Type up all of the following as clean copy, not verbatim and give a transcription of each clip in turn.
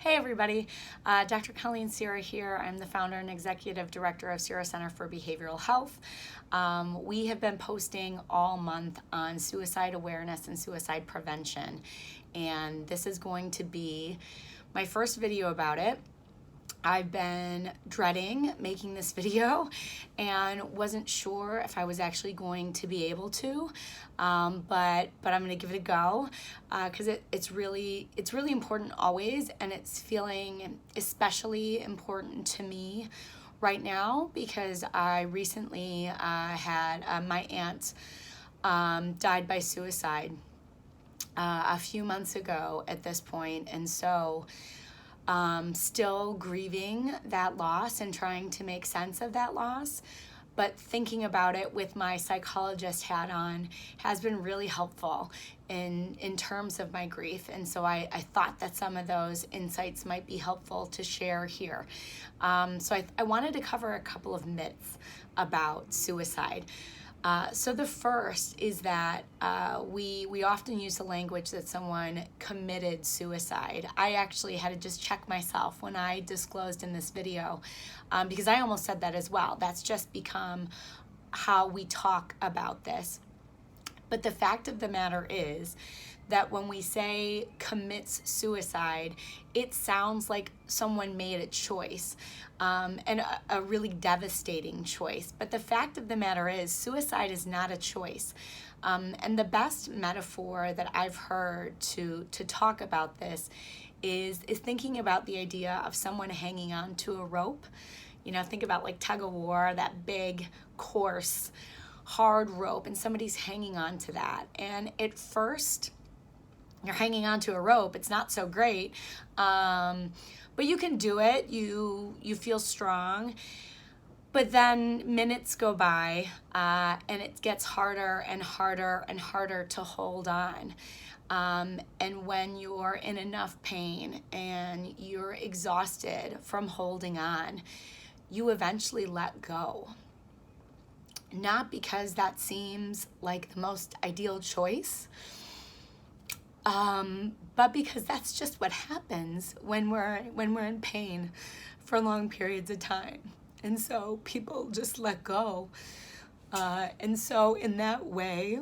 Hey everybody, Dr. Colleen Cira here. I'm the founder and executive director of Cira Center for Behavioral Health. We have been posting all month on suicide awareness and suicide prevention, and this is going to be my first video about it. I've been dreading making this video and wasn't sure if I was actually going to be able to, but I'm going to give it a go because it's really important always, and it's feeling especially important to me right now because I recently had my aunt died by suicide a few months ago at this point, and so still grieving that loss and trying to make sense of that loss, but thinking about it with my psychologist hat on has been really helpful in terms of my grief. And so I thought that some of those insights might be helpful to share here. So I wanted to cover a couple of myths about suicide. So the first is that we often use the language that someone committed suicide. I actually had to just check myself when I disclosed in this video because I almost said that as well. That's just become how we talk about this. But the fact of the matter is that when we say commits suicide, it sounds like someone made a choice, and a really devastating choice. But the fact of the matter is, suicide is not a choice. And the best metaphor that I've heard to talk about this is thinking about the idea of someone hanging on to a rope. You know, think about like tug of war, that big, coarse, hard rope, and somebody's hanging on to that. And at first, you're hanging on to a rope. It's not so great, but you can do it. You feel strong, but then minutes go by, and it gets harder and harder and harder to hold on. And when you're in enough pain and you're exhausted from holding on, you eventually let go. Not because that seems like the most ideal choice, but because that's just what happens when we're in pain for long periods of time. And so people just let go. And so in that way,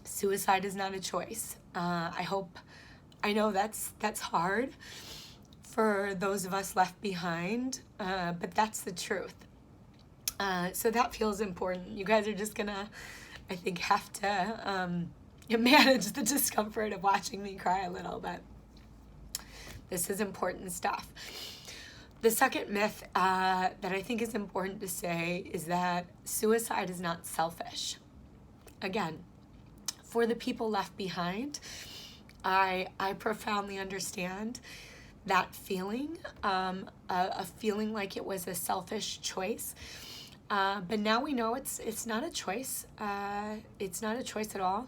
suicide is not a choice. I know that's hard for those of us left behind, but that's the truth. So that feels important. You guys are just gonna, I think, have to manage the discomfort of watching me cry a little, but this is important stuff. The second myth that I think is important to say is that suicide is not selfish. Again, for the people left behind, I profoundly understand that feeling, a feeling like it was a selfish choice. But now we know it's not a choice. It's not a choice at all.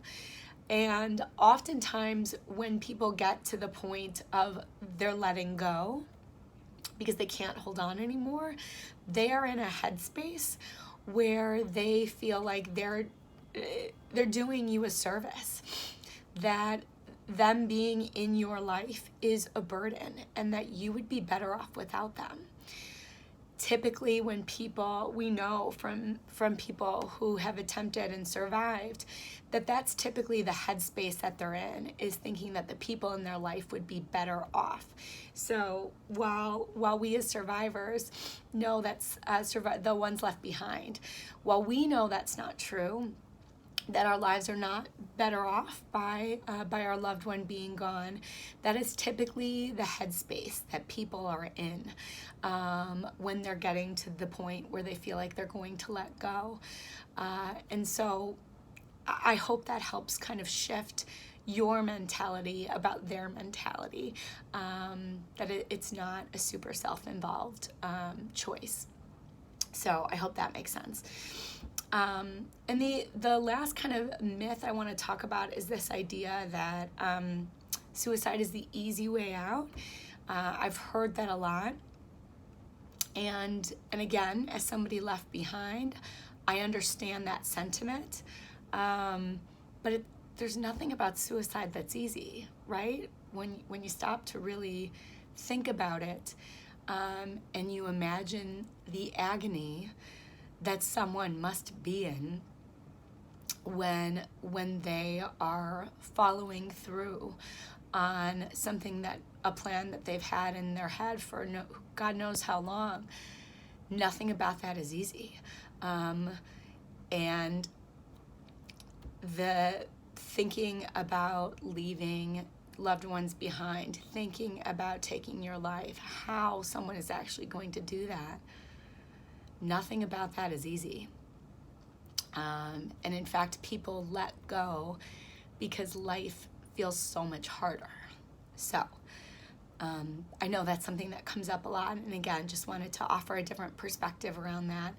And oftentimes when people get to the point of they're letting go because they can't hold on anymore, they are in a headspace where they feel like they're doing you a service, that them being in your life is a burden and that you would be better off without them. Typically when we know from people who have attempted and survived, that's typically the headspace that they're in, is thinking that the people in their life would be better off. So while we as survivors know that's the ones left behind, while we know that's not true, that our lives are not better off by our loved one being gone, that is typically the headspace that people are in when they're getting to the point where they feel like they're going to let go. And so I hope that helps kind of shift your mentality about their mentality, that it's not a super self-involved choice. So I hope that makes sense. And the last kind of myth I want to talk about is this idea that suicide is the easy way out. I've heard that a lot. And again, as somebody left behind, I understand that sentiment. But there's nothing about suicide that's easy, right? when you stop to really think about it, and you imagine the agony that someone must be in when they are following through on something, that a plan that they've had in their head for God knows how long. Nothing about that is easy. And the thinking about leaving loved ones behind, thinking about taking your life, how someone is actually going to do that, nothing about that is easy. And in fact, people let go because life feels so much harder. So I know that's something that comes up a lot, and again, just wanted to offer a different perspective around that.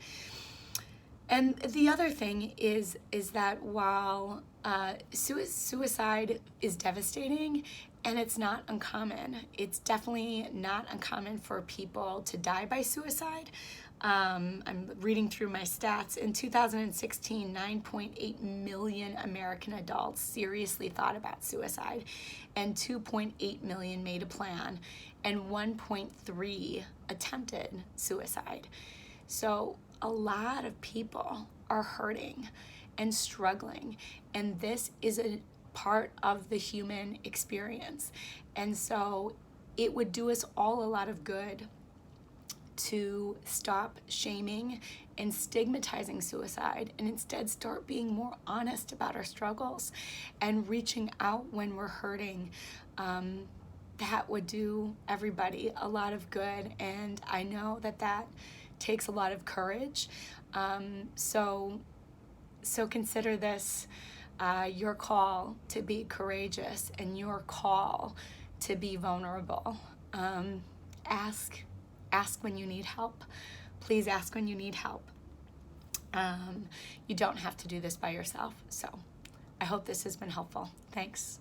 And the other thing is that while suicide is devastating, and it's not uncommon, it's definitely not uncommon for people to die by suicide. I'm reading through my stats. In 2016, 9.8 million American adults seriously thought about suicide, and 2.8 million made a plan, and 1.3 attempted suicide. So a lot of people are hurting and struggling, and this is a part of the human experience. And so it would do us all a lot of good to stop shaming and stigmatizing suicide, and instead start being more honest about our struggles and reaching out when we're hurting. That would do everybody a lot of good, and I know that takes a lot of courage. So consider this your call to be courageous, and your call to be vulnerable. Ask when you need help. Please ask when you need help. You don't have to do this by yourself. So I hope this has been helpful. Thanks.